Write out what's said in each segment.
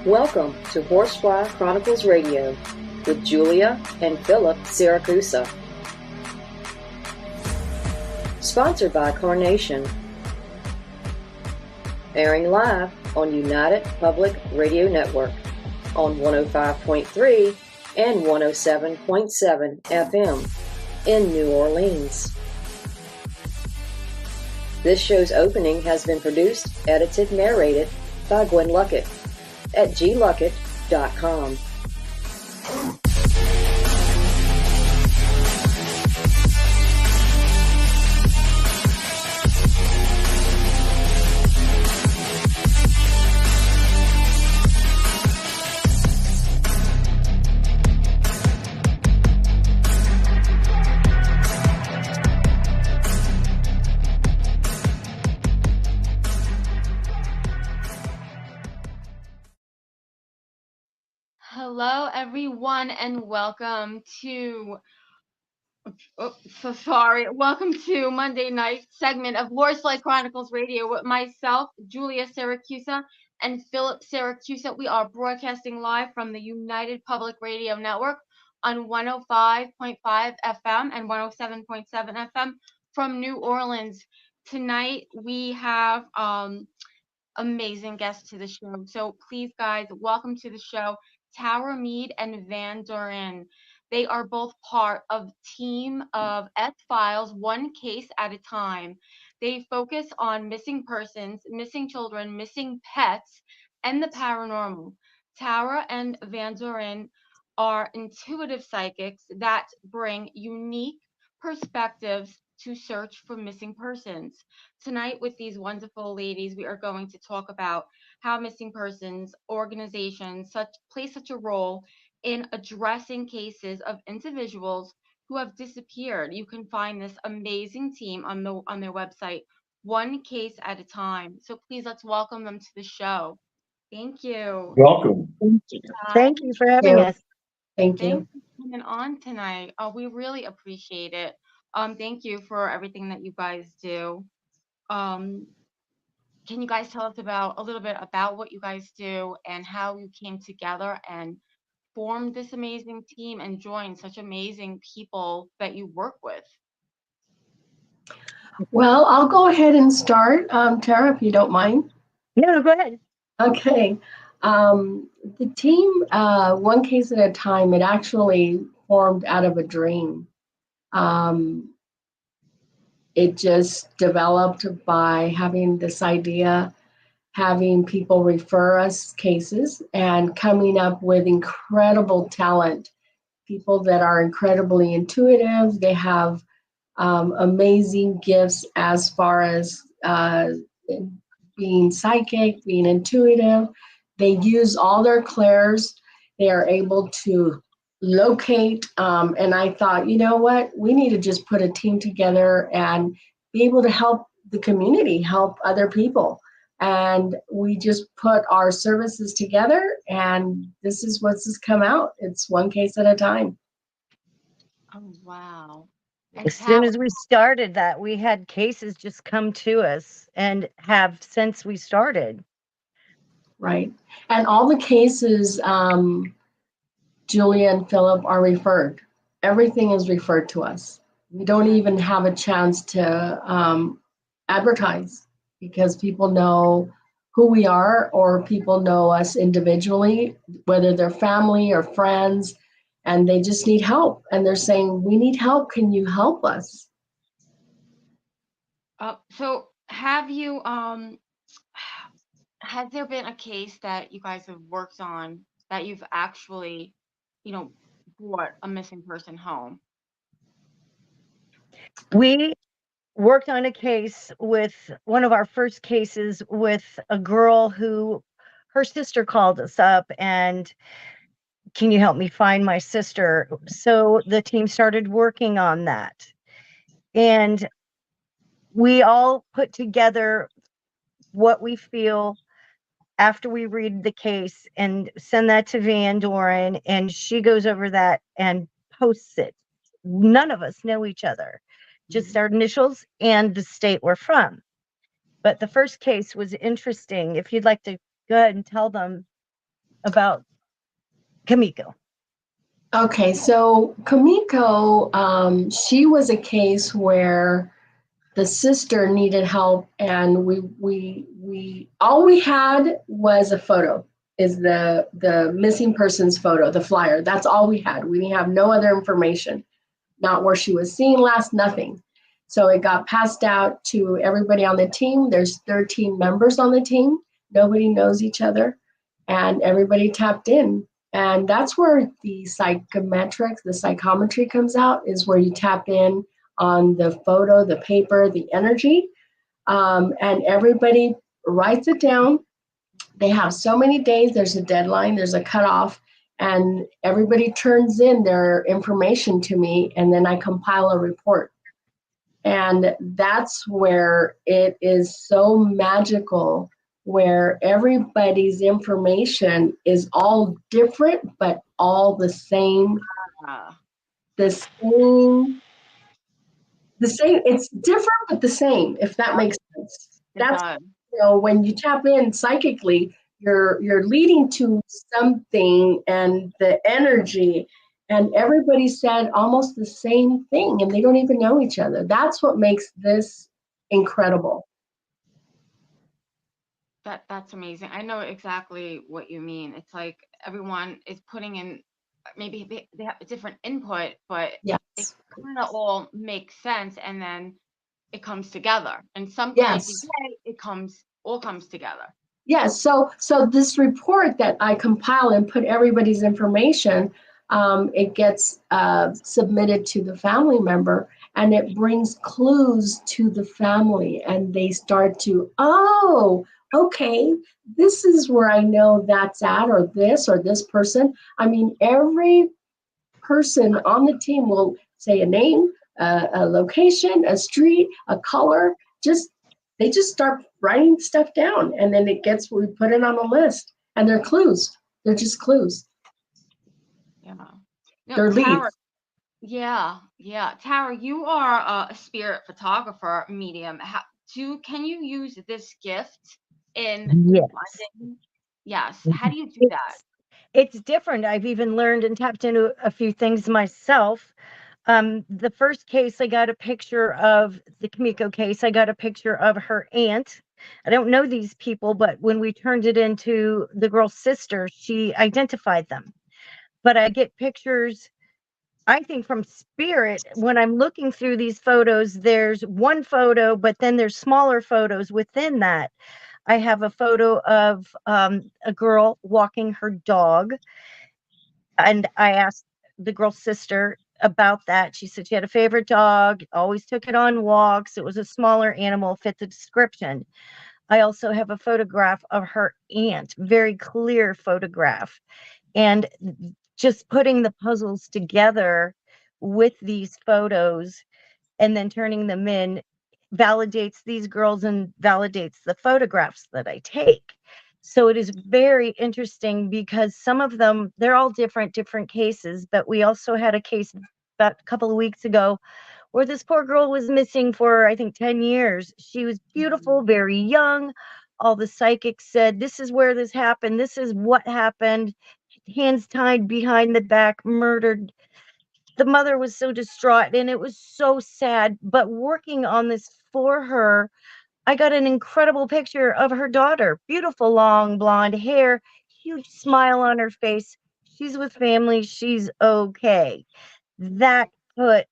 Welcome to Horsefly Chronicles Radio with Julia and Philip Siracusa. Sponsored by Carnation. Airing live on United Public Radio Network on 105.3 and 107.7 FM in New Orleans. This show's opening has been produced, edited, narrated by Gwen Luckett at gluckett.com. Hello, everyone, and welcome to welcome to Monday night segment of Horsefly Chronicles Radio with myself, Julia Siracusa, and Philip Siracusa. We are broadcasting live from the United Public Radio Network on 105.5 FM and 107.7 FM from New Orleans. Tonight we have amazing guests to the show. So please, guys, welcome to the show, Doren Mead and Doren. They are both part of team of S-Files, one case at a time. They focus on missing persons, missing children, missing pets, and the paranormal. Tara and Doren are intuitive psychics that bring unique perspectives to search for missing persons. Tonight, with these wonderful ladies, we are going to talk about how missing persons organizations play such a role in addressing cases of individuals who have disappeared. You can find this amazing team on their website, one case at a time. So please, let's welcome them to the show. Thank you. Welcome. Thank you for having us. Thank you for coming on tonight. We really appreciate it. Thank you for everything that you guys do. Can you guys tell us a little bit about what you guys do and how you came together and formed this amazing team and joined such amazing people that you work with? Well, I'll go ahead and start, Tara, if you don't mind. No, go ahead. Okay. The team, one case at a time, it actually formed out of a dream. It just developed by having this idea, having people refer us cases, and coming up with incredible talent. People that are incredibly intuitive. They have amazing gifts as far as being psychic, being intuitive. They use all their clairs. They are able to locate. And I thought, you know what? We need to just put a team together and be able to help the community, help other people. And we just put our services together, and this is what's come out. It's one case at a time. Oh, wow. As soon as we started that, we had cases just come to us and have since we started. Right. And all the cases, Julia and Philip, are referred. Everything is referred to us. We don't even have a chance to advertise because people know who we are, or people know us individually, whether they're family or friends, and they just need help. And they're saying, we need help. Can you help us? So have you, has there been a case that you guys have worked on that you've actually, brought a missing person home? We worked on a case with one of our first cases with a girl who her sister called us up and, can you help me find my sister? So the team started working on that. And we all put together what we feel after we read the case and send that to Doren, and she goes over that and posts it. None of us know each other, just our initials and the state we're from. But the first case was interesting. If you'd like to go ahead and tell them about Kamiko. Okay, so Kamiko, she was a case where the sister needed help, and we all we had was a photo, is the missing person's photo, the flyer. That's all we had. We didn't have no other information, not where she was seen last, nothing. So it got passed out to everybody on the team. There's 13 members on the team. Nobody knows each other, and everybody tapped in. And that's where the psychometrics, the psychometry comes out, is where you tap in on the photo, the paper, the energy, and everybody writes it down. They have so many days, there's a deadline, there's a cutoff, and everybody turns in their information to me, and then I compile a report. And that's where it is so magical, where everybody's information is all different, but all the same, the same, it's different, but the same, if that makes sense. That's, when you tap in psychically, you're leading to something, and the energy, and everybody said almost the same thing, and they don't even know each other. That's what makes this incredible. That's amazing. I know exactly what you mean. It's like everyone is putting in, maybe they have a different input, but yes, it kind of all makes sense, and then it comes together. And something like you say, it all comes together. Yes. So this report that I compile and put everybody's information, it gets submitted to the family member, and it brings clues to the family, and they start to, oh, okay, this is where I know that's at, or this person. I mean, every person on the team will say a name, a location, a street, a color. They just start writing stuff down, and then we put it on a list, and they're clues. They're just clues. Yeah. They're leads. Yeah. Tara, you are a spirit photographer, medium. Can you use this gift in London? Yes. How do you do that? It's different. I've even learned and tapped into a few things myself. The first case, I got a picture of the Kamiko case. I got a picture of her aunt. I don't know these people, but when we turned it into the girl's sister, she identified them. But I get pictures, I think, from spirit. When I'm looking through these photos, there's one photo, but then there's smaller photos within that. I have a photo of a girl walking her dog, and I asked the girl's sister about that. She said she had a favorite dog, always took it on walks. It was a smaller animal, fit the description. I also have a photograph of her aunt, very clear photograph. And just putting the puzzles together with these photos and then turning them in validates these girls and validates the photographs that I take. So it is very interesting, because some of them, they're all different cases, but we also had a case about a couple of weeks ago where this poor girl was missing for, I think, 10 years. She was beautiful, very young. All the psychics said, this is where this happened. This is what happened. Hands tied behind the back, murdered. The mother was so distraught, and it was so sad. But working on this for her, I got an incredible picture of her daughter. Beautiful, long blonde hair, huge smile on her face. She's with family. She's okay. That put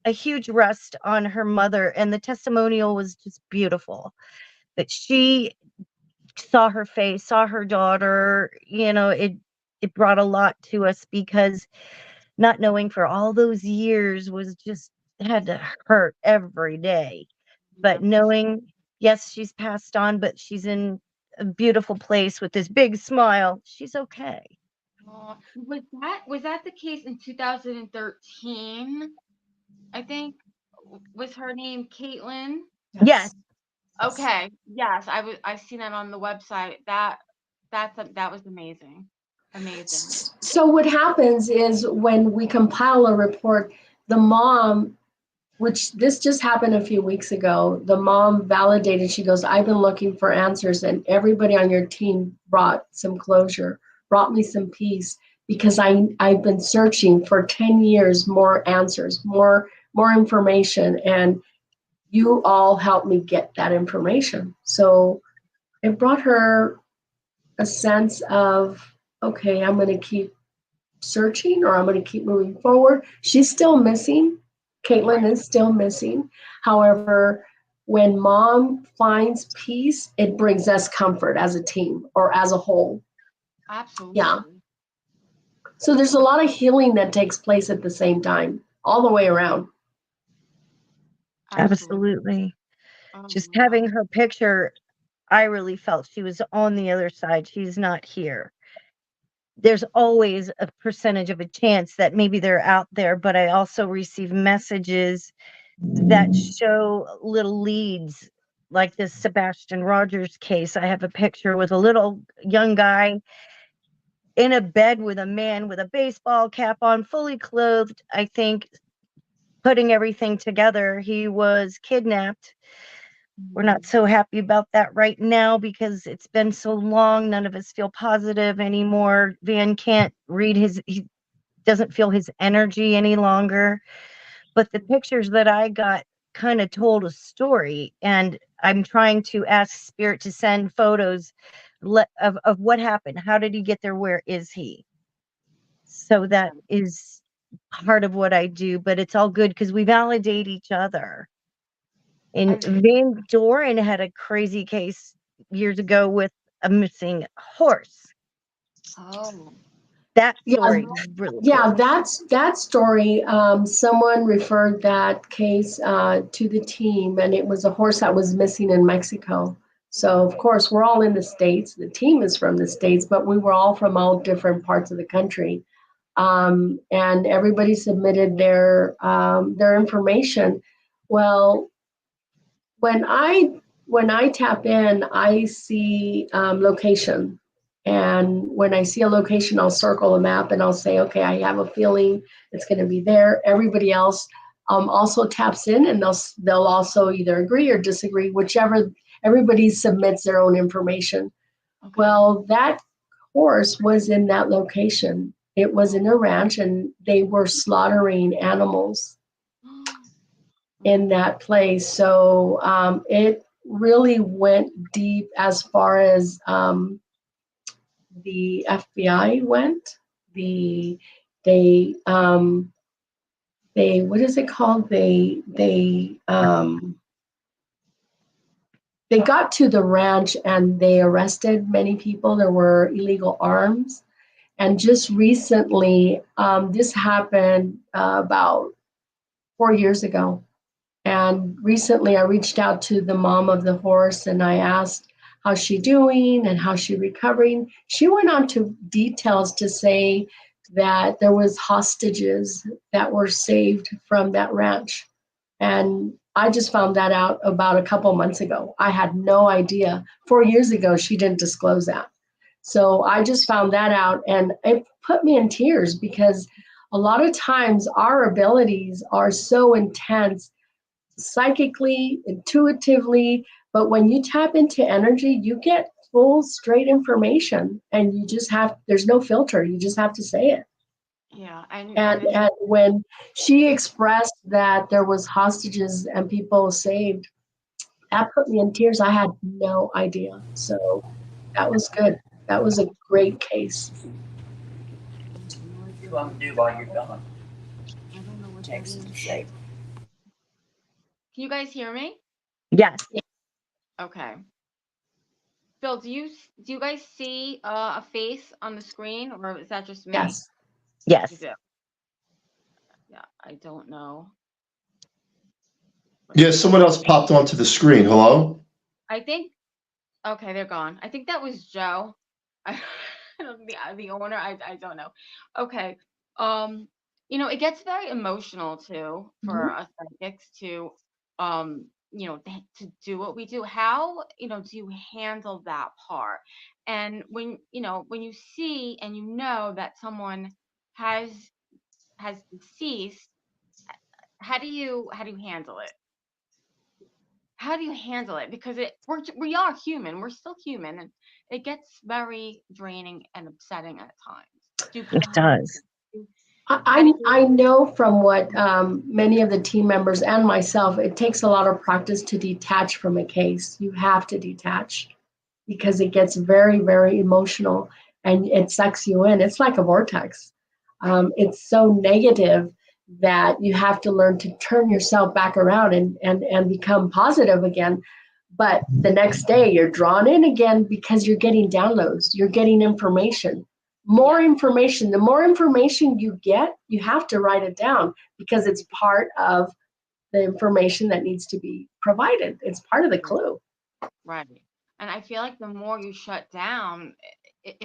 a huge rest on her mother, and the testimonial was just beautiful. That she saw her face, saw her daughter. It brought a lot to us, because not knowing for all those years was just had to hurt every day. But knowing, yes, she's passed on, but she's in a beautiful place with this big smile. She's okay. Was that the case in 2013? I think, was her name Caitlin? Yes. Okay. Yes, I've seen that on the website. That was amazing. Amazing. So what happens is, when we compile a report, the mom, which this just happened a few weeks ago, the mom validated. She goes, I've been looking for answers, and everybody on your team brought some closure brought me some peace, because I've been searching for 10 years, more answers, more information, and you all helped me get that information. So it brought her a sense of, okay, I'm going to keep searching, or I'm going to keep moving forward. She's still missing. Caitlin is still missing. However, when mom finds peace, it brings us comfort as a team or as a whole. Absolutely. Yeah. So there's a lot of healing that takes place at the same time, all the way around. Absolutely. Oh, Just wow. having her picture, I really felt she was on the other side. She's not here. There's always a percentage of a chance that maybe they're out there, but I also receive messages that show little leads, like this Sebastian Rogers case. I have a picture with a little young guy in a bed with a man with a baseball cap on, fully clothed, I think, putting everything together. He was kidnapped. We're not so happy about that right now because it's been so long. None of us feel positive anymore. Van can't read he doesn't feel his energy any longer. But the pictures that I got kind of told a story, and I'm trying to ask Spirit to send photos of what happened. How did he get there? Where is he? So that is part of what I do, but it's all good because we validate each other. And Van Doren had a crazy case years ago with a missing horse. Oh. That story is really Yeah, cool. that story. Someone referred that case to the team, and it was a horse that was missing in Mexico. So of course we're all in the States. The team is from the States, but we were all from all different parts of the country, and everybody submitted their information. Well, when I tap in, I see location. And when I see a location, I'll circle a map and I'll say, okay, I have a feeling it's going to be there. Everybody else also taps in, and they'll also either agree or disagree, whichever. Everybody submits their own information. Okay. Well, that horse was in that location. It was in a ranch, and they were slaughtering animals in that place. So it really went deep as far as the FBI went. They what is it called? They got to the ranch and they arrested many people. There were illegal arms. And just recently, this happened about 4 years ago. And recently I reached out to the mom of the horse and I asked how's she doing and how's she recovering. She went on to details to say that there was hostages that were saved from that ranch. And I just found that out about a couple months ago. I had no idea. 4 years ago, she didn't disclose that. So I just found that out, and it put me in tears because a lot of times our abilities are so intense psychically, intuitively, but when you tap into energy, you get full, straight information, and you just have, there's no filter. You just have to say it. Yeah. And when she expressed that there was hostages and people saved, that put me in tears. I had no idea. So that was good. That was a great case. What you want to do while you're gone? I don't know what that Text is. and say. Can you guys hear me? Yes. Okay. Phil, do you guys see a face on the screen, or is that just me? Yes. Yes. You do. Yeah, I don't know. Yeah, someone else popped onto the screen. Hello? I think. Okay, they're gone. I think that was Joe. The owner. I don't know. Okay. It gets very emotional too for us psychics to to do what we do. How do you handle that part? And when you see and you know that someone has deceased, how do you handle it? how do you handle it? Because we are human. We're still human, and it gets very draining and upsetting at times. Do people It does. I know from what many of the team members and myself, it takes a lot of practice to detach from a case. You have to detach because it gets very, very emotional and it sucks you in. It's like a vortex. It's so negative that you have to learn to turn yourself back around and become positive again. But the next day you're drawn in again because you're getting downloads, you're getting information. More information. The more information you get, you have to write it down because it's part of the information that needs to be provided. It's part of the clue. Right. And I feel like the more you shut down,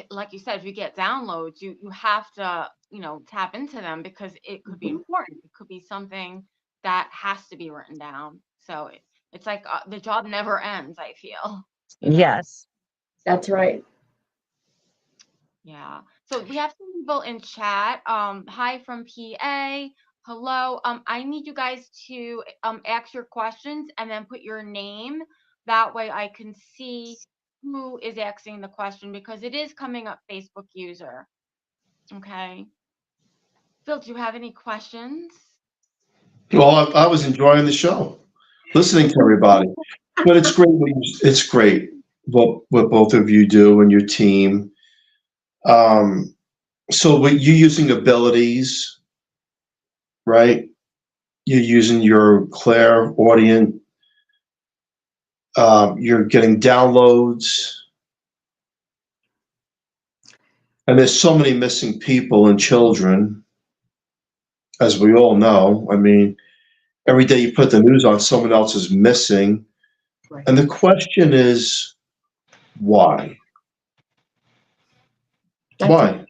like you said, if you get downloads, you have to, tap into them because it could be important. It could be something that has to be written down. So it's like the job never ends, I feel. Yes. That's right. Yeah. So we have some people in chat. Hi from PA. Hello. I need you guys to ask your questions and then put your name. That way I can see who is asking the question because it is coming up Facebook user. Okay. Phil, do you have any questions? Well, I was enjoying the show, listening to everybody. But it's great. It's great what both of you do and your team. So what you're using abilities, right? You're using your clairaudience. You're getting downloads. And there's so many missing people and children, as we all know. I mean, every day you put the news on, someone else is missing. Right. And the question is, why? Why?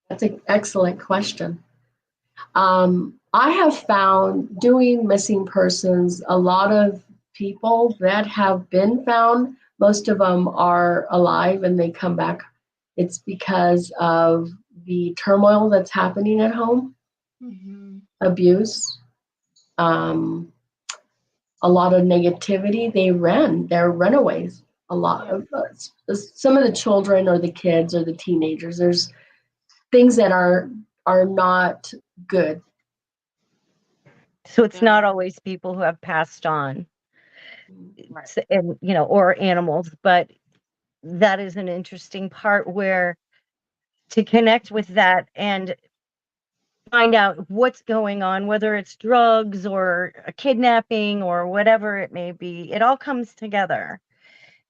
That's an excellent question. I have found doing missing persons, a lot of people that have been found, most of them are alive and they come back. It's because of the turmoil that's happening at home, abuse, a lot of negativity. They're runaways. A lot of some of the children or the kids or the teenagers, there's things that are not good. So it's not always people who have passed on, and or animals, but that is an interesting part where to connect with that and find out what's going on, whether it's drugs or a kidnapping or whatever it may be, it all comes together.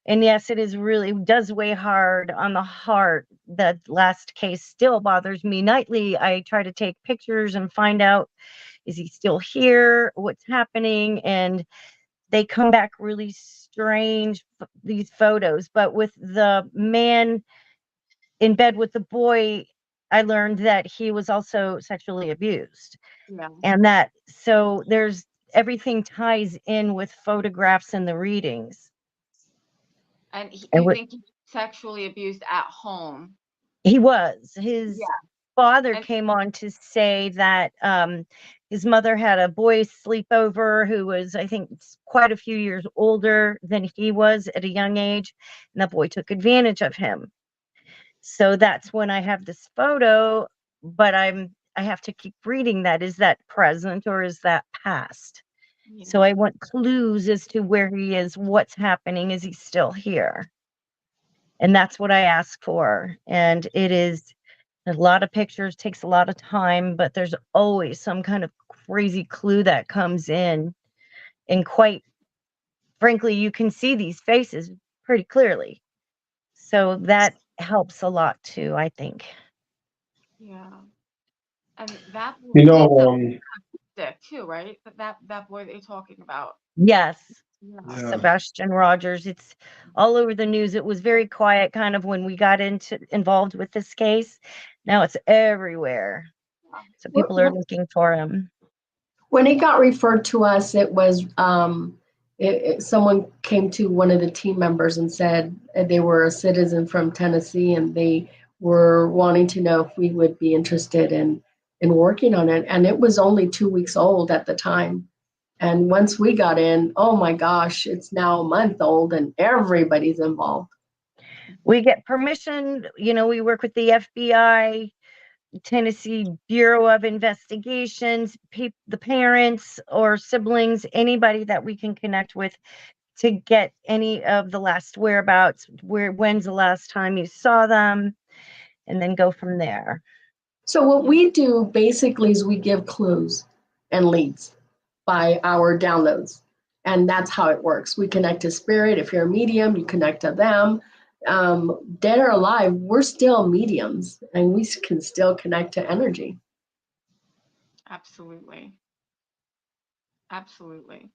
And yes, it does weigh hard on the heart. That last case still bothers me nightly. I try to take pictures and find out, is he still here? What's happening? And they come back really strange, these photos. But with the man in bed with the boy, I learned that he was also sexually abused. Yeah. And so there's everything ties in with photographs and the readings. And you think he was sexually abused at home? He was. His father came on to say that his mother had a boy sleepover who was, I think, quite a few years older than he was at a young age, and that boy took advantage of him. So that's when I have this photo, but I have to keep reading that. Is that present or is that past? Yeah. So I want clues as to where he is, what's happening, is he still here? And that's what I ask for. And it is a lot of pictures, takes a lot of time, but there's always some kind of crazy clue that comes in. And quite frankly, you can see these faces pretty clearly. So that helps a lot too, I think. Yeah. And that sick too, right? That boy that you're talking about. Yes. Yeah. Sebastian Rogers. It's all over the news. It was very quiet kind of when we got involved with this case. Now it's everywhere. So people are looking for him. When it got referred to us, it was someone came to one of the team members and said they were a citizen from Tennessee and they were wanting to know if we would be interested in working on it. And it was only 2 weeks old at the time. And once we got in, oh my gosh, it's now a month old and everybody's involved. We get permission, we work with the FBI, Tennessee Bureau of Investigations, the parents or siblings, anybody that we can connect with to get any of the last whereabouts, when's the last time you saw them, and then go from there. So what we do basically is we give clues and leads by our downloads. And that's how it works. We connect to spirit. If you're a medium, you connect to them. Dead or alive, we're still mediums and we can still connect to energy. Absolutely. Absolutely.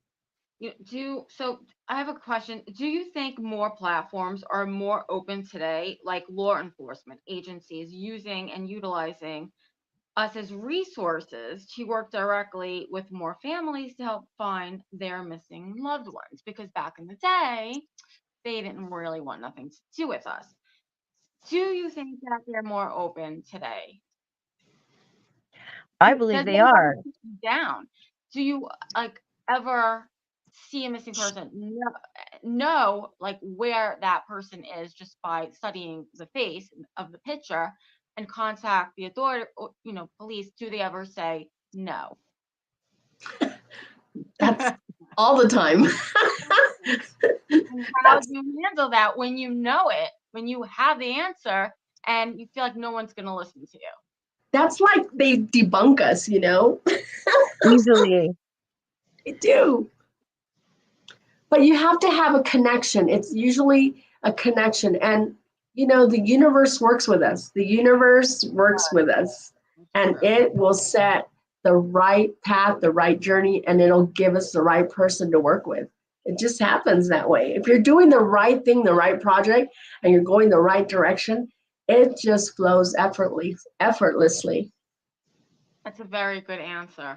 So I have a question. Do you think more platforms are more open today, like law enforcement agencies using and utilizing us as resources to work directly with more families to help find their missing loved ones? Because back in the day, they didn't really want nothing to do with us. Do you think that they're more open today? I believe they are. Down. Do you ever see a missing person? Know like where that person is just by studying the face of the picture and contact the authority, police? Do they ever say no? That's all the time. And how do you handle that when you know it, when you have the answer and you feel like no one's going to listen to you? That's like they debunk us, Easily. They do. But you have to have a connection. It's usually a connection. And, the universe works with us. The universe works with us. And it will set the right path, the right journey, and it'll give us the right person to work with. It just happens that way. If you're doing the right thing, the right project, and you're going the right direction, it just flows effortlessly. That's a very good answer.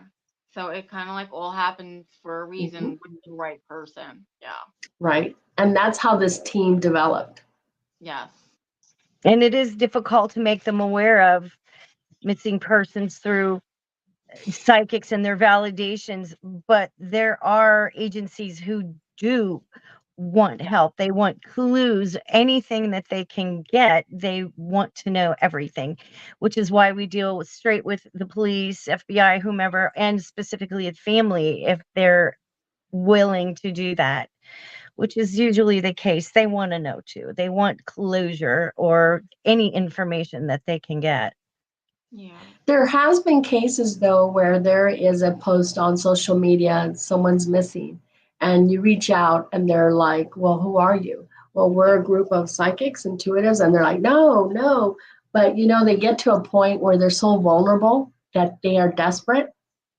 So it kind of like all happens for a reason with the right person. Yeah. Right. And that's how this team developed. Yes. And it is difficult to make them aware of missing persons through psychics and their validations, but there are agencies who do want help. They want clues, anything that they can get. They want to know everything, which is why we deal straight with the police, FBI, whomever, and specifically with family if they're willing to do that, which is usually the case. They want to know too. They want closure or any information that they can get. Yeah. There has been cases though where there is a post on social media and someone's missing and you reach out and they're like, well, who are you? Well, we're a group of psychics, intuitives, and they're like, no. But they get to a point where they're so vulnerable that they are desperate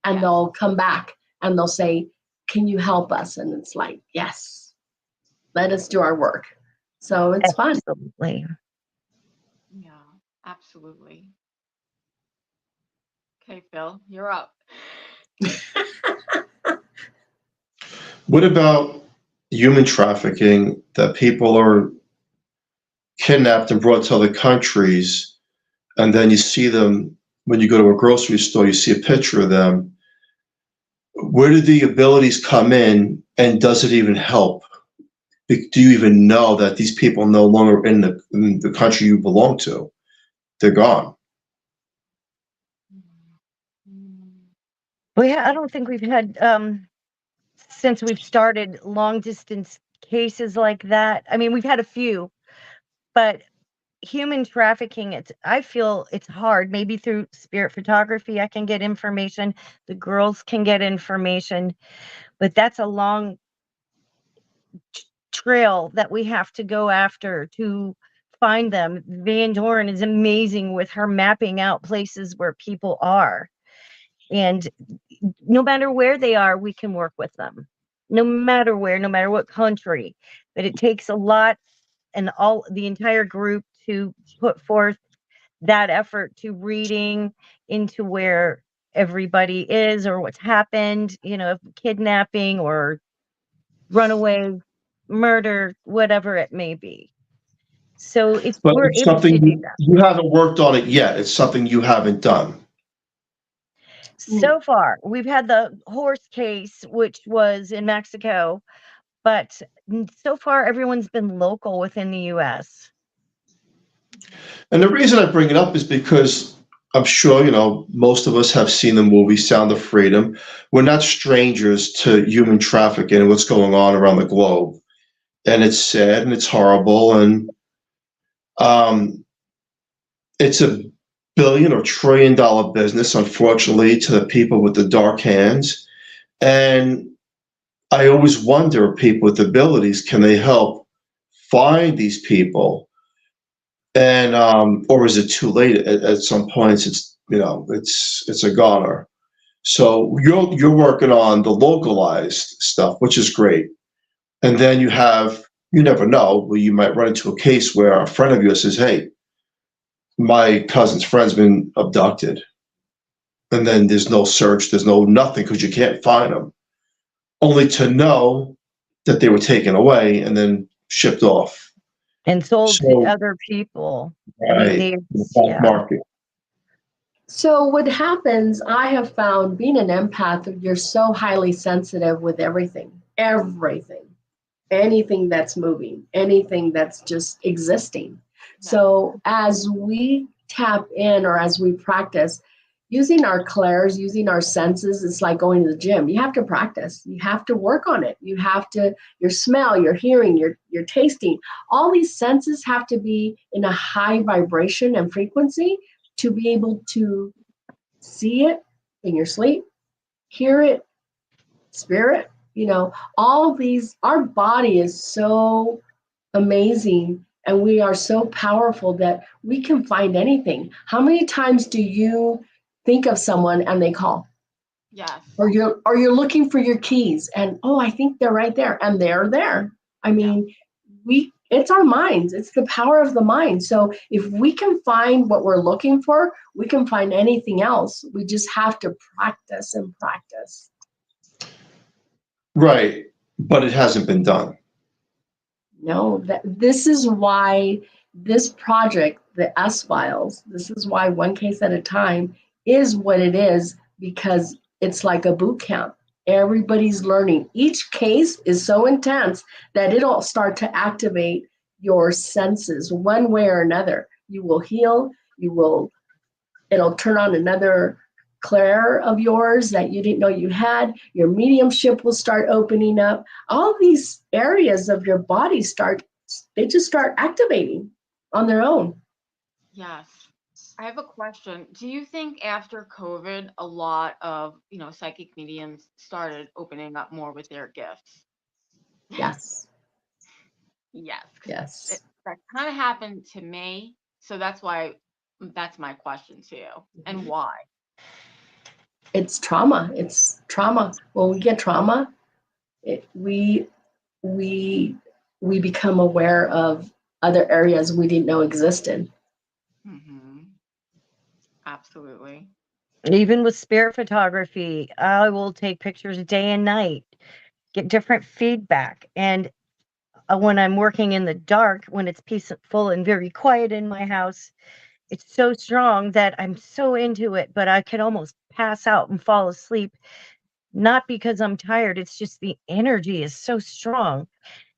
and they'll come back and they'll say, can you help us? And it's like, yes, let us do our work. So it's fun. Absolutely. Yeah, absolutely. Okay, Phil, you're up. What about human trafficking, that people are kidnapped and brought to other countries, and then you see them when you go to a grocery store, you see a picture of them. Where do the abilities come in, and does it even help? Do you even know that these people no longer in the country you belong to? They're gone. Well, yeah, I don't think we've had, since we've started, long distance cases like that. I mean, we've had a few, but human trafficking, I feel it's hard. Maybe through spirit photography, I can get information. The girls can get information, but that's a long trail that we have to go after to find them. Van Doren is amazing with her mapping out places where people are. And no matter where they are, we can work with them. No matter where, no matter what country. But it takes a lot and the entire group to put forth that effort to reading into where everybody is or what's happened, kidnapping or runaway, murder, whatever it may be. So we're able to do that. You haven't worked on it yet. It's something you haven't done. So far, we've had the horse case, which was in Mexico, but so far everyone's been local within the US. And the reason I bring it up is because I'm sure, most of us have seen the movie Sound of Freedom. We're not strangers to human trafficking and what's going on around the globe. And it's sad and it's horrible. And it's a billion or $1 trillion business, unfortunately, to the people with the dark hands. And I always wonder, people with abilities, can they help find these people? And or is it too late? At some points, it's a goner. So you're working on the localized stuff, which is great. And then you never know, you might run into a case where a friend of yours says, "Hey, my cousin's friend's been abducted," and then there's no search, there's no nothing because you can't find them, only to know that they were taken away and then shipped off and sold to other people. Right, the black market. So what happens, I have found, being an empath, you're so highly sensitive with everything, anything that's moving, anything that's just existing. So as we tap in, or as we practice, using our clairs, using our senses, it's like going to the gym. You have to practice. You have to work on it. You have to, your smell, your hearing, your tasting, all these senses have to be in a high vibration and frequency to be able to see it in your sleep, hear it, spirit, all these, our body is so amazing and we are so powerful that we can find anything. How many times do you think of someone and they call? Yes. Or you're looking for your keys and, oh, I think they're right there, and they're there. I mean, it's our minds. It's the power of the mind. So if we can find what we're looking for, we can find anything else. We just have to practice and practice. Right, but it hasn't been done. No, this is why this project, the S-Files, this is why One Case at a Time is what it is, because it's like a boot camp. Everybody's learning. Each case is so intense that it'll start to activate your senses one way or another. You will heal, it'll turn on another clair of yours that you didn't know you had. Your mediumship will start opening up. All these areas of your body just start activating on their own. Yes. I have a question. Do you think after COVID, a lot of, psychic mediums started opening up more with their gifts? Yes. Yes. Yes. That kind of happened to me. So that's my question to you. And why? It's trauma. When we get trauma, we become aware of other areas we didn't know existed. Mm-hmm. Absolutely. Even with spirit photography, I will take pictures day and night, get different feedback. And when I'm working in the dark, when it's peaceful and very quiet in my house, it's so strong that I'm so into it, but I could almost pass out and fall asleep. Not because I'm tired, it's just the energy is so strong.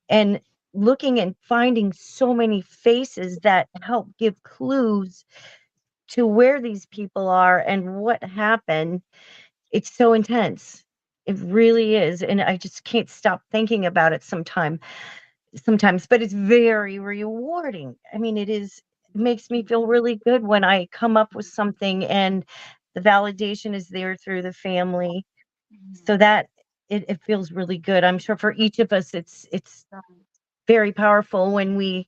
And looking and finding so many faces that help give clues to where these people are and what happened, it's so intense. It really is. And I just can't stop thinking about it sometimes, but it's very rewarding. I mean, it makes me feel really good when I come up with something and the validation is there through the family. So that it feels really good. I'm sure for each of us, it's very powerful when we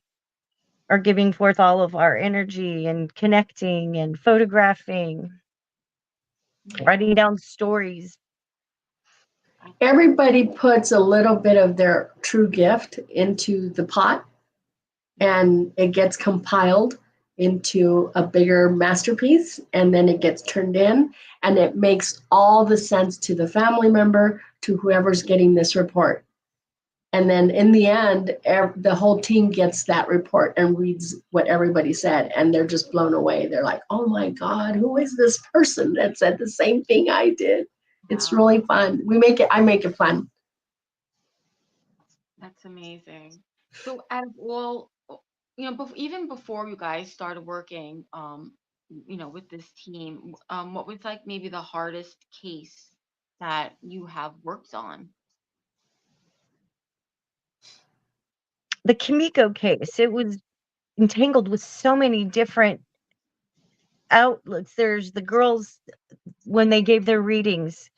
are giving forth all of our energy and connecting and photographing, writing down stories. Everybody puts a little bit of their true gift into the pot, and it gets compiled into a bigger masterpiece, and then it gets turned in, and it makes all the sense to the family member, to whoever's getting this report. And then in the end, the whole team gets that report and reads what everybody said. And they're just blown away. They're like, oh my God, who is this person that said the same thing I did? It's really fun. I make it fun. That's amazing. So out of all, even before you guys started working, with this team, what was like maybe the hardest case that you have worked on? The Kimiko case, it was entangled with so many different outlooks. There's the girls, when they gave their readings,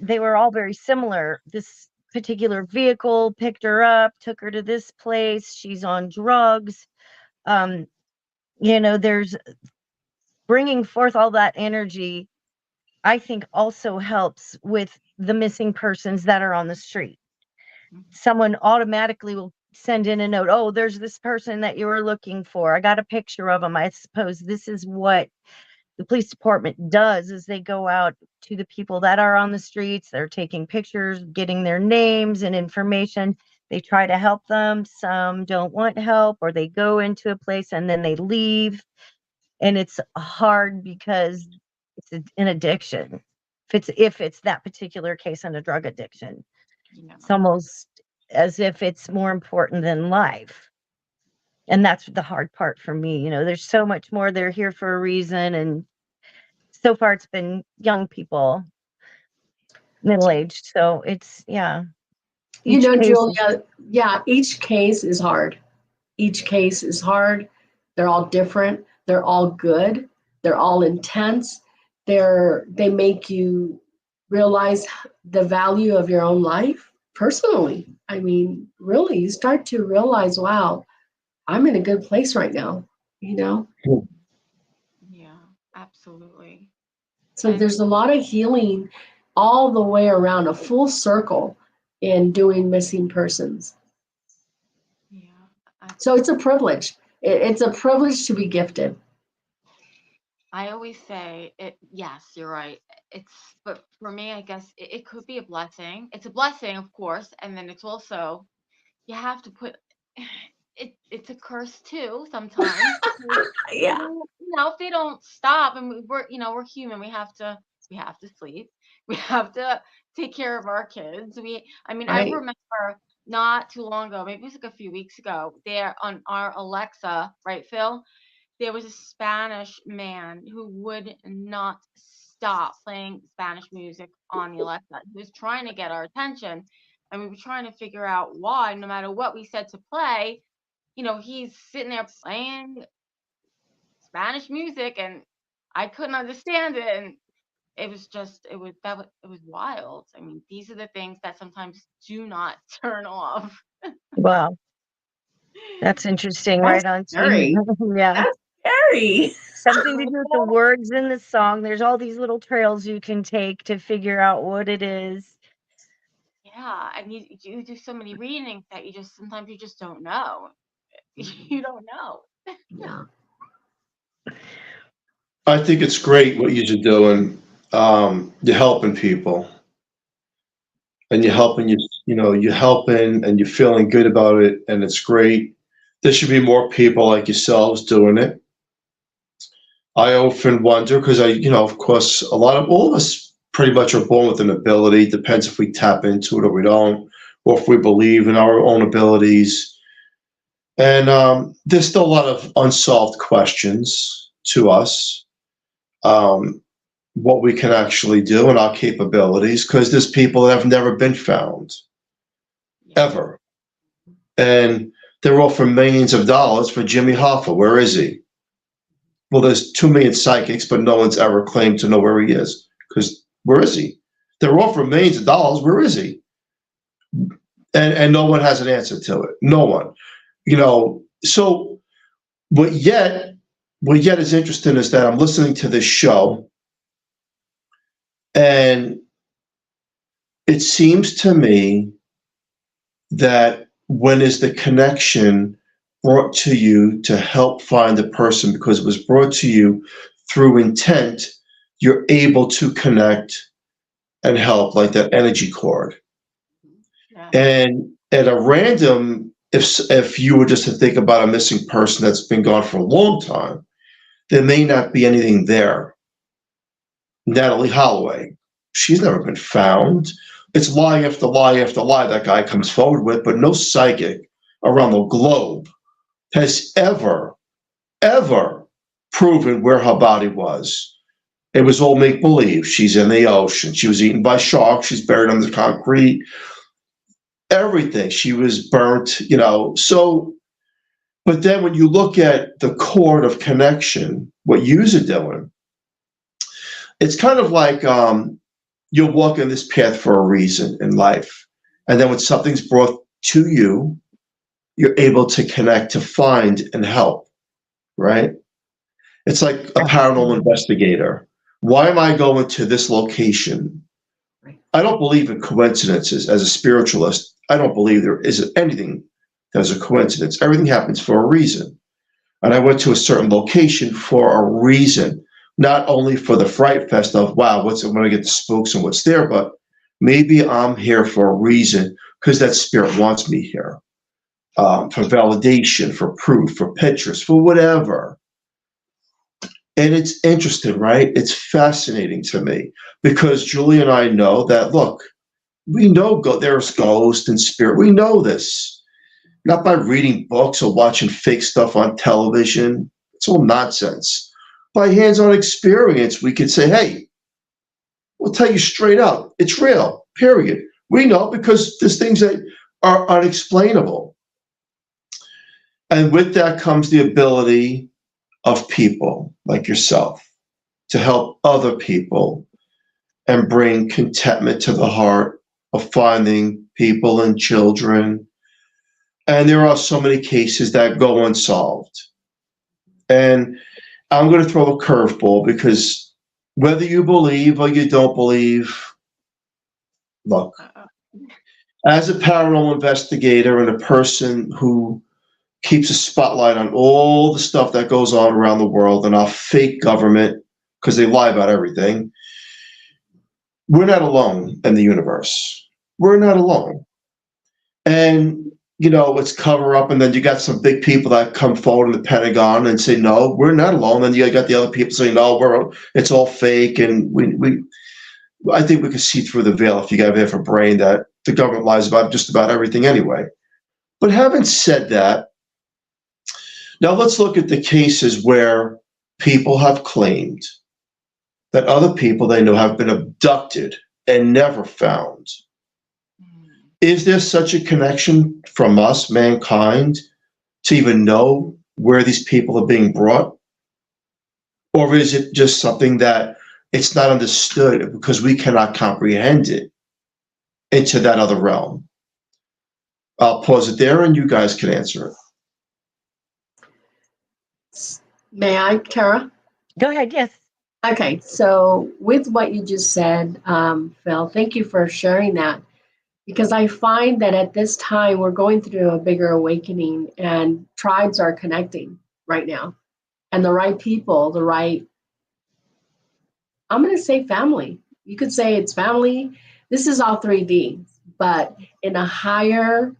they were all very similar. This particular vehicle picked her up, took her to this place. She's on drugs. There's bringing forth all that energy, I think also helps with the missing persons that are on the street. Someone automatically will send in a note. Oh, there's this person that you were looking for. I got a picture of them. I suppose this is what the police department does, is they go out to the people that are on the streets. They're taking pictures, getting their names and information. They try to help them. Some don't want help, or they go into a place and then they leave. And it's hard because it's an addiction. If it's that particular case and a drug addiction, it's almost as if it's more important than life. And that's the hard part for me. There's so much more. They're here for a reason. And so far it's been young people, middle-aged. So it's, yeah. Julia, each case is hard. Each case is hard. They're all different. They're all good. They're all intense. They make you realize the value of your own life personally. I mean, really, you start to realize, wow, I'm in a good place right now, Yeah, absolutely. So there's a lot of healing all the way around, a full circle in doing missing persons. Yeah. So it's a privilege. It's a privilege to be gifted. I always say it. Yes, you're right. But for me, I guess it could be a blessing. It's a blessing, of course, and then it's also, you have to put it's a curse too sometimes. Yeah. If they don't stop, and we're human, we have to sleep. We have to take care of our kids. Right. I remember not too long ago, maybe it was like a few weeks ago, there on our Alexa, right, Phil? There was a Spanish man who would not stop playing Spanish music on the Alexa. He was trying to get our attention, and we were trying to figure out why, no matter what we said to play, he's sitting there playing Spanish music, and I couldn't understand it. And it was wild. These are the things that sometimes do not turn off. Wow. That's interesting. That's right on. scary. Yeah. That's scary. Something to do with the words in the song. There's all these little trails you can take to figure out what it is. Yeah, and you do so many readings that sometimes you just don't know. You don't know. Yeah. I think it's great what you're doing. You're helping people, and you're helping and you're feeling good about it, and it's great. There should be more people like yourselves doing it. I often wonder, because of course, all of us pretty much are born with an ability. Depends if we tap into it or we don't, or if we believe in our own abilities. And there's still a lot of unsolved questions to us, what we can actually do and our capabilities, because there's people that have never been found, ever. And they're offering millions of dollars for Jimmy Hoffa. Where is he? Well, there's 2 million psychics, but no one's ever claimed to know where he is. Because where is he? They're offering millions of dollars. Where is he? And no one has an answer to it. No one. So what yet is interesting is that I'm listening to this show, and it seems to me that when is the connection brought to you to help find the person, because it was brought to you through intent, you're able to connect and help, like that energy cord. And at a random, if you were just to think about a missing person that's been gone for a long time, there may not be anything there. Natalie Holloway, she's never been found. It's lie after lie after lie that guy comes forward with, but no psychic around the globe has ever proven where her body was. It was all make-believe. She's in the ocean. She was eaten by sharks. She's buried under concrete. Everything. She was burnt, you know. So, but then when you look at the cord of connection, what yous are doing, it's kind of like you're walking this path for a reason in life. And then when something's brought to you, you're able to connect, to find and help, right? It's like a paranormal investigator. Why am I going to this location? I don't believe in coincidences. As a spiritualist, I don't believe there is anything that's a coincidence. Everything happens for a reason. And I went to a certain location for a reason, not only for the fright fest of, wow, I'm going to get the spooks and what's there, but maybe I'm here for a reason because that spirit wants me here, for validation, for proof, for pictures, for whatever. And it's interesting, right? It's fascinating to me because Julie and I know that, look, we know there's ghosts and spirit. We know this, not by reading books or watching fake stuff on television. It's all nonsense. By hands-on experience, we could say, hey, we'll tell you straight up, it's real, period. We know because there's things that are unexplainable. And with that comes the ability of people like yourself to help other people and bring contentment to the heart of finding people and children. And there are so many cases that go unsolved. And I'm going to throw a curveball because whether you believe or you don't believe, look, as a paranormal investigator and a person who keeps a spotlight on all the stuff that goes on around the world and our fake government, because they lie about everything. We're not alone in the universe. We're not alone. And, you know, it's cover up, and then you got some big people that come forward in the Pentagon and say, no, we're not alone. And you got the other people saying, no, it's all fake. And I think we can see through the veil if you got a bit of a brain that the government lies about just about everything anyway. But having said that, now let's look at the cases where people have claimed that other people they know have been abducted and never found. Is there such a connection from us, mankind, to even know where these people are being brought? Or is it just something that it's not understood because we cannot comprehend it into that other realm? I'll pause it there and you guys can answer it. May I, Tara? Go ahead. Yes. Okay, so with what you just said, Phil, thank you for sharing that, because I find that at this time we're going through a bigger awakening and tribes are connecting right now, and the right people, the right, I'm going to say family. You could say it's family. This is all 3D, but in a higher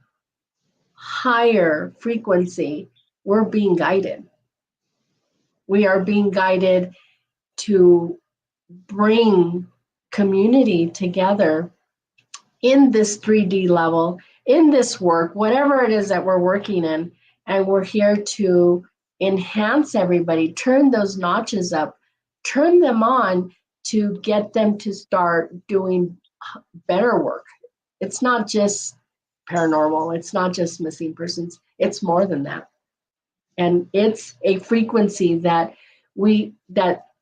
frequency, we're being guided. We are being guided to bring community together in this 3D level, in this work, whatever it is that we're working in. And we're here to enhance everybody, turn those notches up, turn them on to get them to start doing better work. It's not just paranormal. It's not just missing persons. It's more than that. And it's a frequency that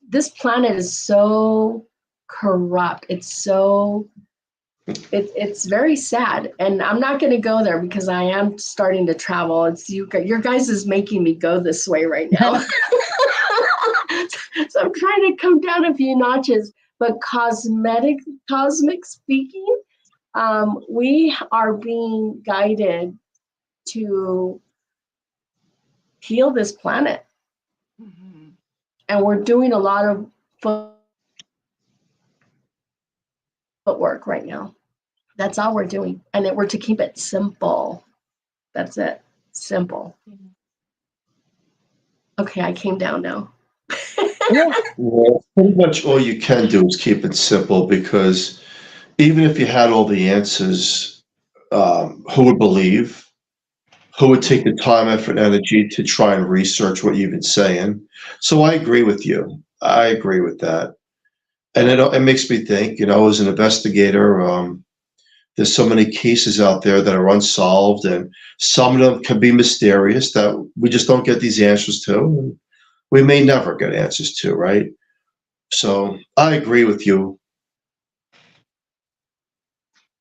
this planet is so corrupt. It's very sad. And I'm not going to go there because I am starting to travel. It's your guys is making me go this way right now. So I'm trying to come down a few notches, but cosmic speaking, we are being guided to heal this planet. Mm-hmm. And we're doing a lot of footwork right now. That's all we're doing. And we're to keep it simple. That's it. Simple. Okay, I came down now. Well, pretty much all you can do is keep it simple, because even if you had all the answers, who would believe? Who would take the time, effort, and energy to try and research what you've been saying? So I agree with you. I agree with that. And it makes me think, as an investigator, there's so many cases out there that are unsolved, and some of them can be mysterious that we just don't get these answers to. And we may never get answers to, right? So I agree with you.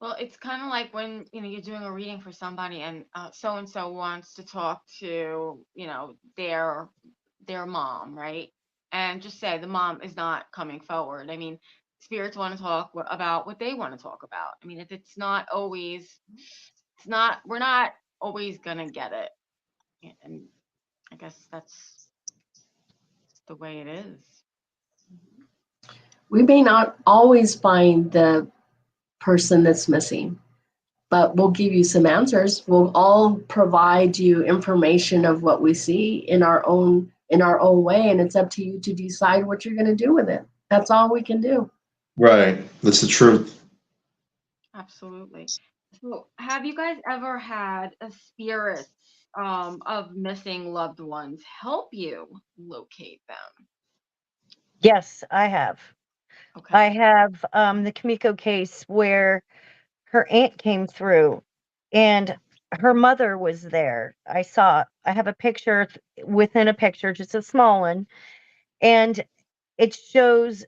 Well, it's kind of like when, you're doing a reading for somebody and so and so wants to talk to, their mom, right? And just say the mom is not coming forward. I mean, spirits want to talk about what they want to talk about. I mean, if it's not always, we're not always gonna get it. And I guess that's the way it is. We may not always find the person that's missing, but we'll give you some answers. We'll all provide you information of what we see in our own way, and it's up to you to decide what you're going to do with it. That's all we can do. Right. That's the truth. Absolutely. So, have you guys ever had a spirit of missing loved ones help you locate them? Yes, I have. Okay. I have the Kimiko case where her aunt came through and her mother was there. I have a picture within a picture, just a small one. And it shows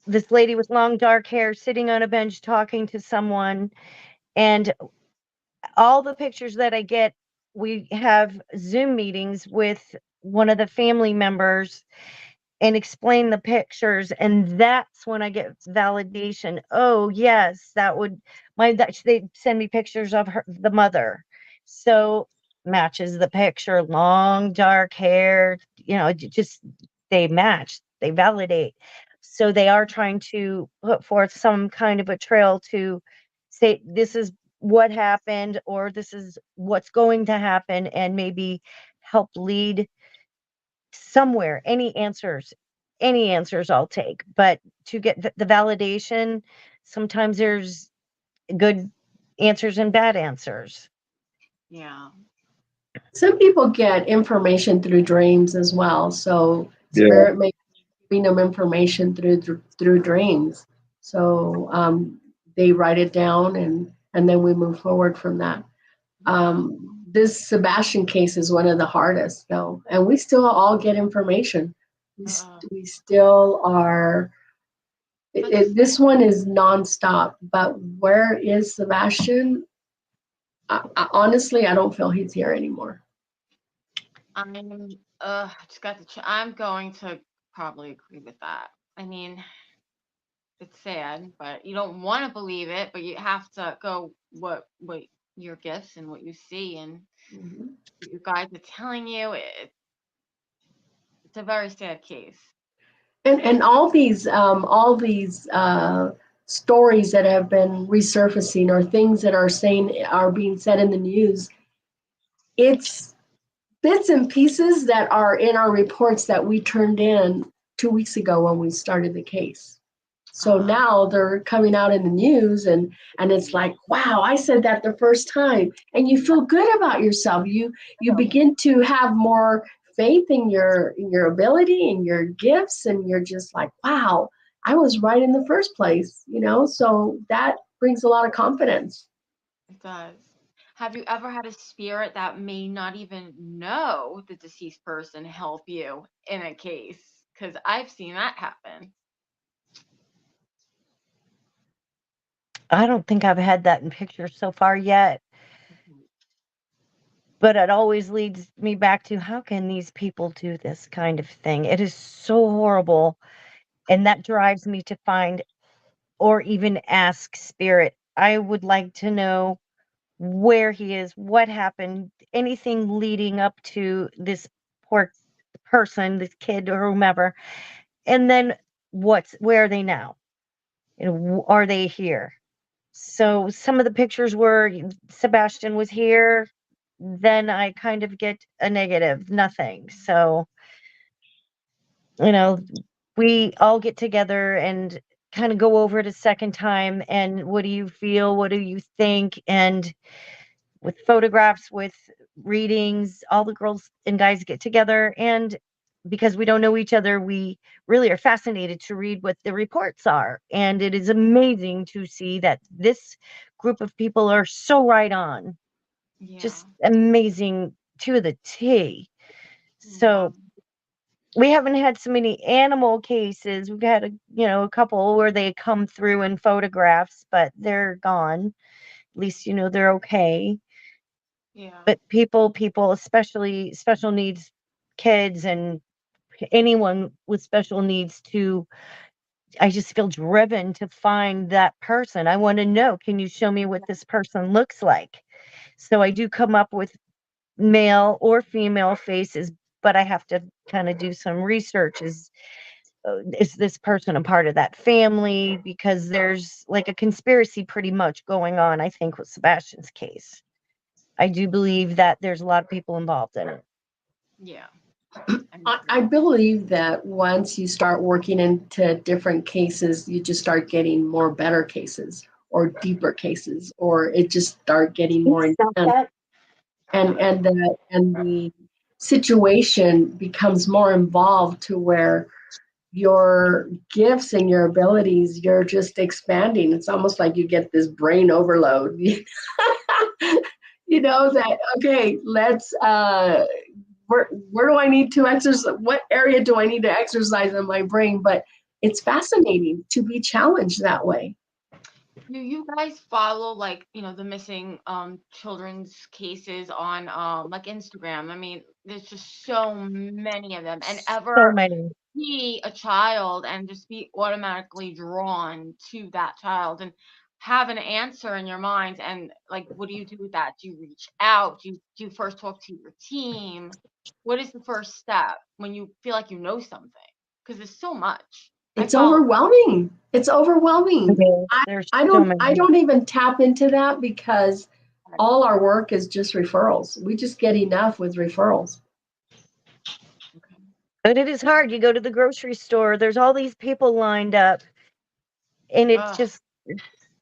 this lady with long dark hair sitting on a bench talking to someone. And all the pictures that I get, we have Zoom meetings with one of the family members and explain the pictures, and that's when I get validation. Oh yes, they send me pictures of the mother, so matches the picture, long dark hair, just they match, they validate. So they are trying to put forth some kind of a trail to say this is what happened or this is what's going to happen, and maybe help lead somewhere. Any answers I'll take, but to get the validation, sometimes there's good answers and bad answers. Yeah. Some people get information through dreams as well. So Yeah. spirit may be giving them information through dreams. So they write it down, and then we move forward from that. This Sebastian case is one of the hardest, though, and we still all get information. We still are. This one is nonstop. But where is Sebastian? Honestly, I don't feel he's here anymore. I'm going to probably agree with that. I mean, it's sad, but you don't want to believe it, but you have to go what your gifts and what you see and what your guides are telling you. It's a very sad case. And all these stories that have been resurfacing, or things that are being said in the news, it's bits and pieces that are in our reports that we turned in 2 weeks ago when we started the case. So now they're coming out in the news, and it's like, wow, I said that the first time, and you feel good about yourself. You begin to have more faith in your ability and your gifts, and you're just like, wow, I was right in the first place, so that brings a lot of confidence. It does. Have you ever had a spirit that may not even know the deceased person help you in a case? Because I've seen that happen. I don't think I've had that in pictures so far yet. But it always leads me back to, how can these people do this kind of thing? It is so horrible. And that drives me to find or even ask spirit. I would like to know where he is, what happened, anything leading up to this poor person, this kid or whomever. And then where are they now? Are they here? So some of the pictures where Sebastian was here, then I kind of get a negative, nothing. So, you know, we all get together and kind of go over it a second time. And what do you feel? What do you think? And with photographs, with readings, all the girls and guys get together. And because we don't know each other, we really are fascinated to read what the reports are. And it is amazing to see that this group of people are so right on, Yeah. just amazing to the T. So we haven't had so many animal cases. We've had a couple where they come through in photographs, but they're gone. At least they're okay. Yeah. But people, especially special needs kids and anyone with special needs, I just feel driven to find that person. I want to know, can you show me what this person looks like? So I do come up with male or female faces, but I have to kind of do some research. Is this person a part of that family? Because there's like a conspiracy pretty much going on, I think, with Sebastian's case. I do believe that there's a lot of people involved in it. Yeah. I believe that once you start working into different cases, you just start getting more better cases or deeper cases, or it just start getting more intense. And the situation becomes more involved to where your gifts and your abilities, you're just expanding. It's almost like you get this brain overload. That, okay, let's where do I need to exercise? What area do I need to exercise in my brain? But it's fascinating to be challenged that way. Do you guys follow the missing children's cases on like Instagram? I mean, there's just so many of them. And So ever many. see a child and just be automatically drawn to that child and have an answer in your mind, and what do you do with that? Do you reach out? Do you first talk to your team? What is the first step when you feel like you know something? Because there's so much. It's overwhelming. There's I so don't many. even tap into that because all our work is just referrals. We just get enough with referrals. But it is hard. You go to the grocery store, there's all these people lined up, and it just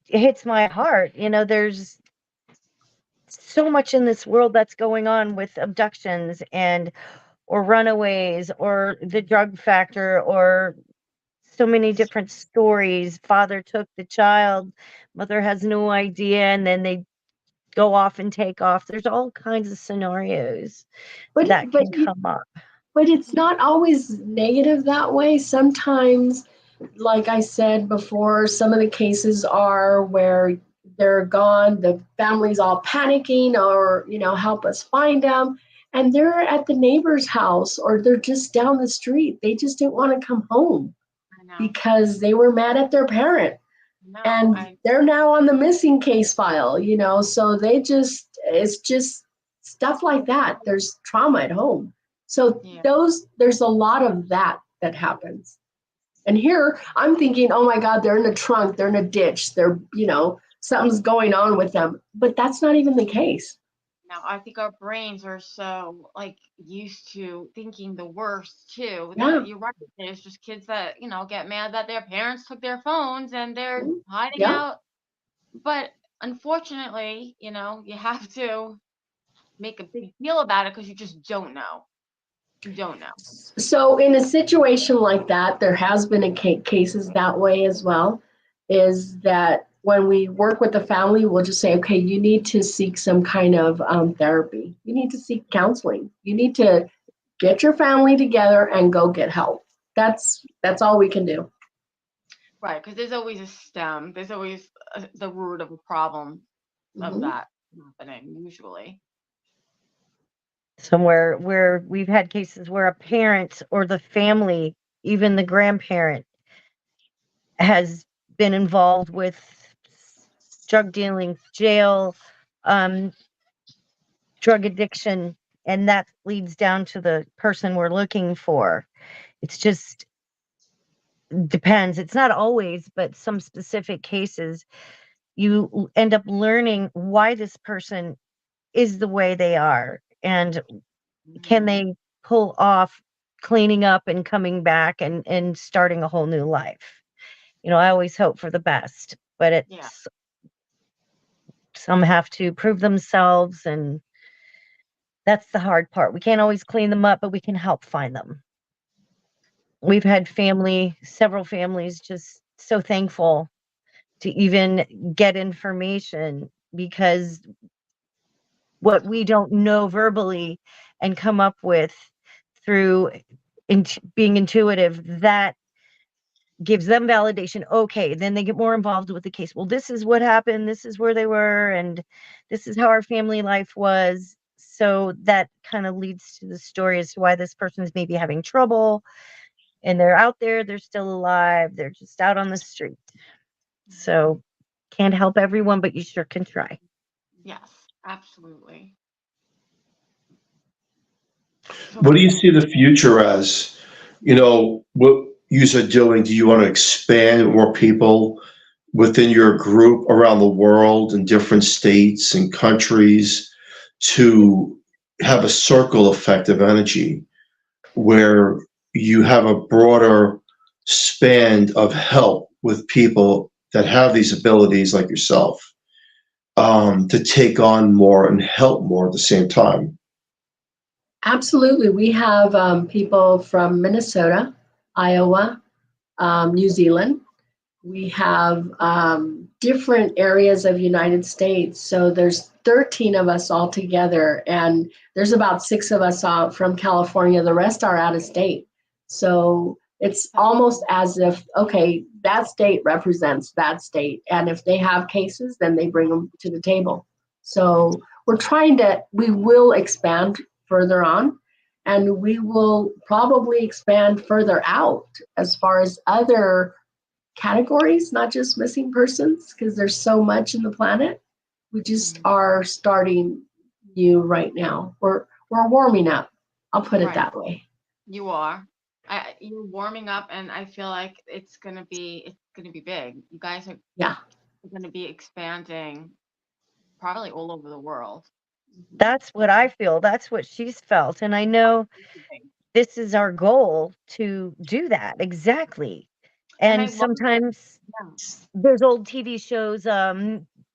hits my heart. There's so much in this world that's going on with abductions or runaways or the drug factor or so many different stories. Father took the child, mother has no idea, and then they go off and take off. There's all kinds of scenarios that can come up. But it's not always negative that way. Sometimes, like I said before, some of the cases are where they're gone, the family's all panicking, or help us find them, and they're at the neighbor's house or they're just down the street. They just didn't want to come home because they were mad at their parent. They're now on the missing case file, so it's just stuff like that. There's trauma at home. So there's a lot of that happens. And here I'm thinking, oh my God, they're in a trunk, they're in a ditch, they're, something's going on with them. But that's not even the case. Now, I think our brains are so used to thinking the worst too. Yeah. You're right. There's just kids that, get mad that their parents took their phones and they're hiding out. But unfortunately, you have to make a big deal about it because you just don't know. You don't know. So in a situation like that, there has been cases that way as well, is that when we work with the family, we'll just say, okay, you need to seek some kind of therapy. You need to seek counseling. You need to get your family together and go get help. That's all we can do. Right, because there's always a stem. There's always the root of a problem of that happening, usually. Somewhere where we've had cases where a parent or the family, even the grandparent, has been involved with drug dealing, jail, drug addiction, and that leads down to the person we're looking for. It's just depends. It's not always, but some specific cases you end up learning why this person is the way they are, and can they pull off cleaning up and coming back and starting a whole new life. I always hope for the best, but it's some have to prove themselves, and that's the hard part. We can't always clean them up, but we can help find them. We've had several families just so thankful to even get information, because what we don't know verbally and come up with through being intuitive, that gives them validation. Okay, then they get more involved with the case. Well, this is what happened, this is where they were, and this is how our family life was. So that kind of leads to the story as to why this person is maybe having trouble, and they're out there, they're still alive, they're just out on the street. So can't help everyone, but you sure can try. Yes, absolutely. What do you see the future as? What you are doing? Do you want to expand more people within your group around the world in different states and countries to have a circle effect of energy where you have a broader span of help with people that have these abilities like yourself, to take on more and help more at the same time? Absolutely. We have people from Minnesota, Iowa, New Zealand. We have different areas of United States. So there's 13 of us all together, and there's about 6 of us out from California. The rest are out of state. So it's almost as if, okay, that state represents that state. And if they have cases, then they bring them to the table. So we will expand further on, and we will probably expand further out as far as other categories, not just missing persons, because there's so much in the planet. We just are starting new right now. We're warming up. I'll put it that way. You are. You're warming up, and I feel like it's gonna be big. You guys are gonna be expanding probably all over the world. That's what I feel. That's what she's felt. And I know this is our goal, to do that. Exactly. And sometimes there's old TV shows,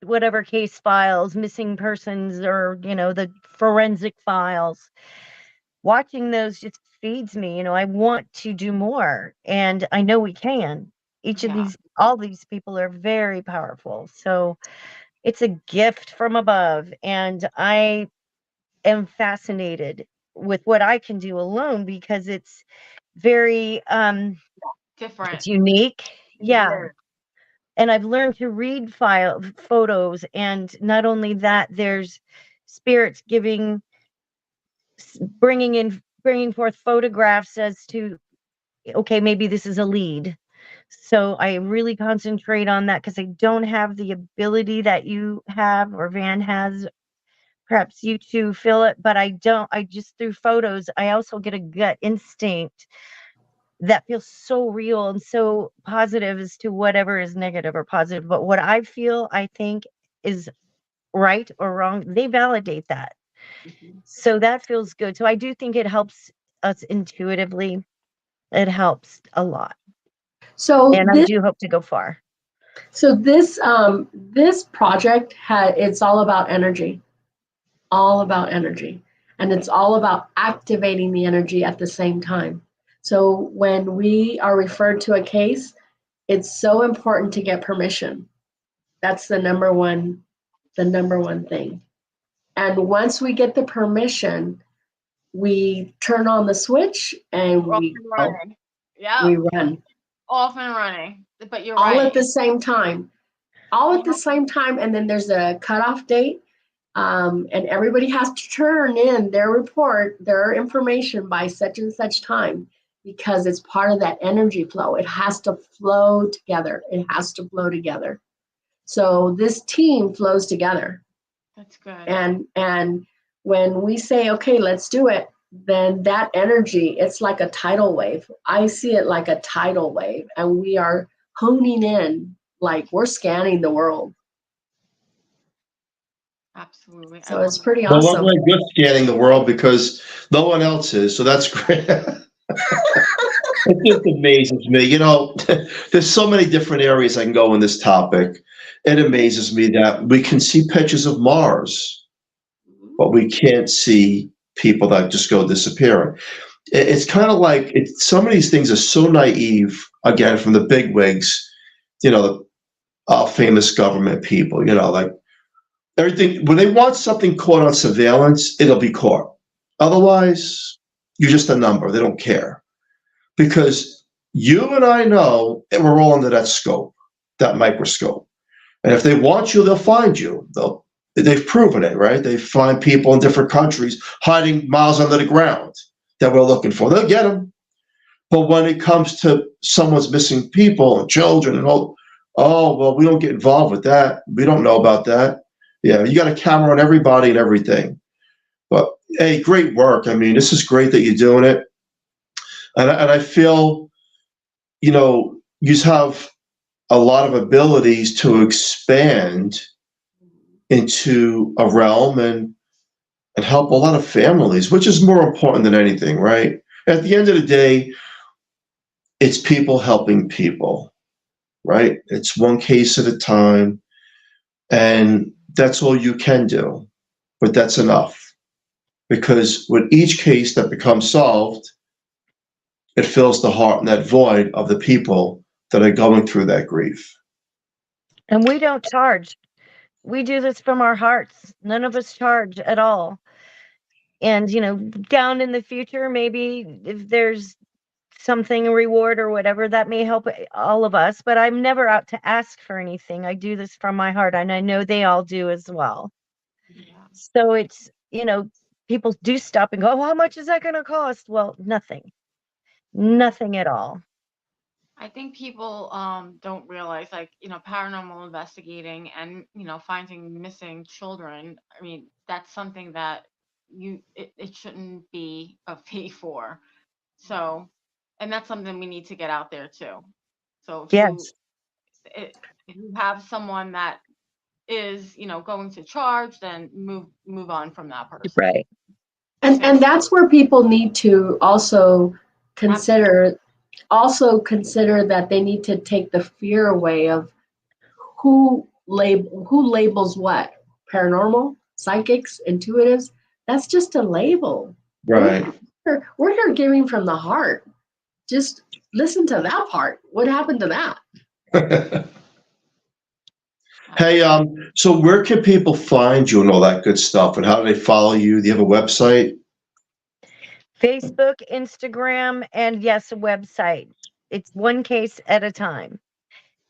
whatever, Case Files, Missing Persons, or, the Forensic Files. Watching those just feeds me. I want to do more, and I know we can. All these people are very powerful. So it's a gift from above, and I am fascinated with what I can do alone, because it's very different. It's unique. Yeah. And I've learned to read photos, and not only that, there's spirits bringing forth photographs as to, okay, maybe this is a lead. So I really concentrate on that, because I don't have the ability that you have or Van has. Perhaps you two feel it, but I don't. I just, through photos, I also get a gut instinct that feels so real and so positive as to whatever is negative or positive. But what I feel, I think, is right or wrong, they validate that. So that feels good. So I do think it helps us intuitively. It helps a lot. And I do hope to go far. So this project it's all about energy. All about energy. And it's all about activating the energy at the same time. So when we are referred to a case, it's so important to get permission. That's the number one thing. And once we get the permission, we turn on the switch and we run. We run. Off and running. But you're all right. at the same time. All at the same time, and then there's a cutoff date. And everybody has to turn in their report, their information by such and such time, because it's part of that energy flow. It has to flow together. It has to flow together. So this team flows together. That's good. And when we say, okay, let's do it, then that energy, it's like a tidal wave. I see it like a tidal wave, and we are honing in, like we're scanning the world. Absolutely. I So love it's pretty Well, awesome. we're good scanning the world because no one else is, so that's great. It just amazes me. There's so many different areas I can go in this topic. It amazes me that we can see pictures of Mars, but we can't see people that just go disappearing. It's kind of like some of these things are so naive, again, from the bigwigs, the famous government people, like everything. When they want something caught on surveillance, it'll be caught. Otherwise, you're just a number. They don't care. Because you and I know that we're all under that scope, that microscope. And if they want you, they'll find you. They've proven it, right? They find people in different countries hiding miles under the ground that we're looking for. They'll get them. But when it comes to someone's missing people and children and all, oh, well, we don't get involved with that. We don't know about that. Yeah, you got a camera on everybody and everything. But, hey, great work. I mean, this is great that you're doing it. And I feel, you have a lot of abilities to expand into a realm and help a lot of families, which is more important than anything, right? At the end of the day, it's people helping people, right? It's one case at a time, and that's all you can do. But that's enough. Because with each case that becomes solved, it fills the heart and that void of the people that are going through that grief. And we don't charge. We do this from our hearts. None of us charge at all. And, down in the future, maybe if there's something, a reward or whatever, that may help all of us. But I'm never out to ask for anything. I do this from my heart, and I know they all do as well. Yeah. So it's, people do stop and go, oh, how much is that going to cost? Well, nothing at all. I think people don't realize, like, paranormal investigating and, finding missing children. I mean, that's something that it shouldn't be a fee for. So, and that's something we need to get out there too. So Yes. if you have someone that is, going to charge, then move on from that person. Right. And that's where people need to also consider that they need to take the fear away of who labels what. Paranormal, psychics, intuitives. That's just a label. Right. We're here giving from the heart. Just listen to that part. What happened to that? Hey, so where can people find you and all that good stuff? And how do they follow you? Do you have a website? Facebook, Instagram, and yes, a website. It's one case at a time.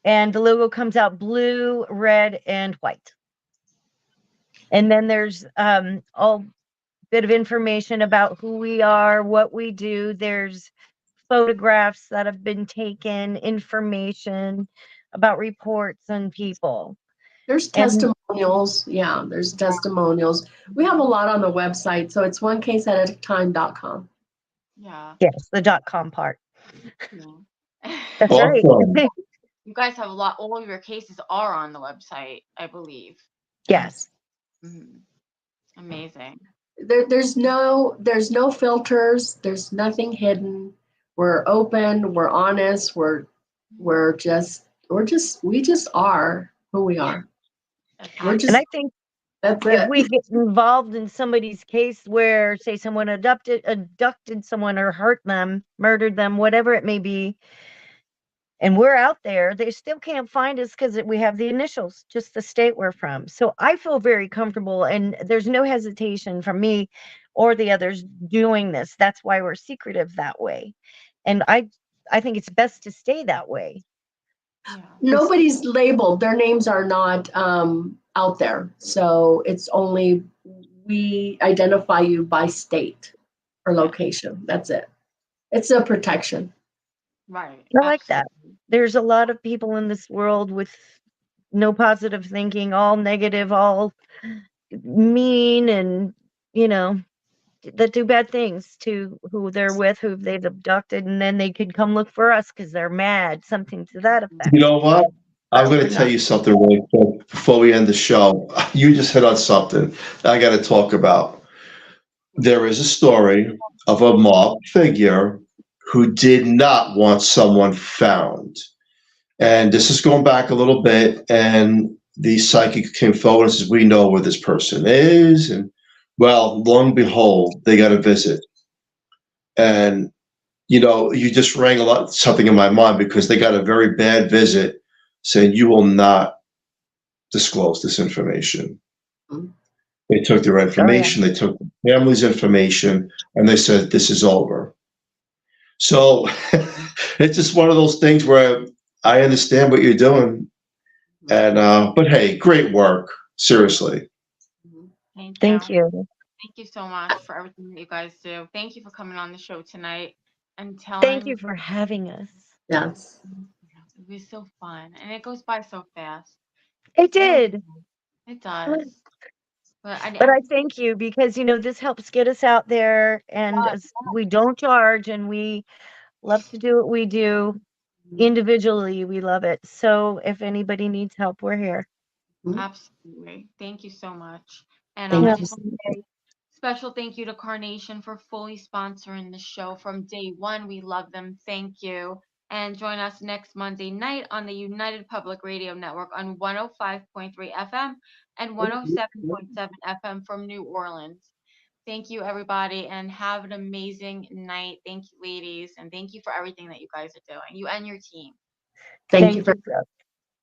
And the logo comes out blue, red, and white. And then there's all bit of information about who we are, what we do. There's photographs that have been taken, information about reports on people. There's testimonials. Yeah, there's testimonials. We have a lot on the website, so it's onecaseatatime.com. Yeah. Yes, the .com part. Yeah. That's Awesome. right. You guys have a lot. All of your cases are on the website, I believe. Yes. Mm-hmm. Amazing. There's no filters. There's nothing hidden. We're open. We're honest. We just are who we are. And I think that's if it. we get involved in somebody's case where, say, someone abducted someone or hurt them, murdered them, whatever it may be, and we're out there, they still can't find us because we have the initials, just the state we're from. So I feel very comfortable, and there's no hesitation from me or the others doing this. That's why we're secretive that way. And I think it's best to stay that way. Yeah. Nobody's labeled. Their names are not out there. So it's only we identify you by state or location. That's it. It's a protection. Right. I like that. There's a lot of people in this world with no positive thinking, all negative, all mean, and, that do bad things to who they're with, who they've abducted, and then they could come look for us because they're mad, something to that effect. You know what? I'm going to tell you something really quick. before we end the show, you just hit on something I got to talk about. There is a story of a mob figure who did not want someone found. And this is going back a little bit, and the psychic came forward and says, we know where this person is. And well, lo and behold, they got a visit. And, you just rang something in my mind, because they got a very bad visit saying, you will not disclose this information. Mhm. They took their information, they took the family's information, and they said, this is over. So it's just one of those things where I understand what you're doing. And, but hey, great work. Seriously. Thank you. Thank you so much for everything that you guys do. Thank you for coming on the show tonight and telling. Thank you for having us. Yes. It was so fun, and it goes by so fast. It did. It does. But I thank you, because, this helps get us out there, and we don't charge, and we love to do what we do individually. We love it. So if anybody needs help, we're here. Absolutely. Thank you so much. And Thank I you. just want to say special thank you to Carnation for fully sponsoring the show from day one. We love them. Thank you. And join us next Monday night on the United Public Radio Network on 105.3 FM and 107.7 FM from New Orleans. Thank you, everybody, and have an amazing night. Thank you, ladies, and thank you for everything that you guys are doing, you and your team. Thank you.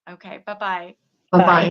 Okay, bye-bye. Bye-bye.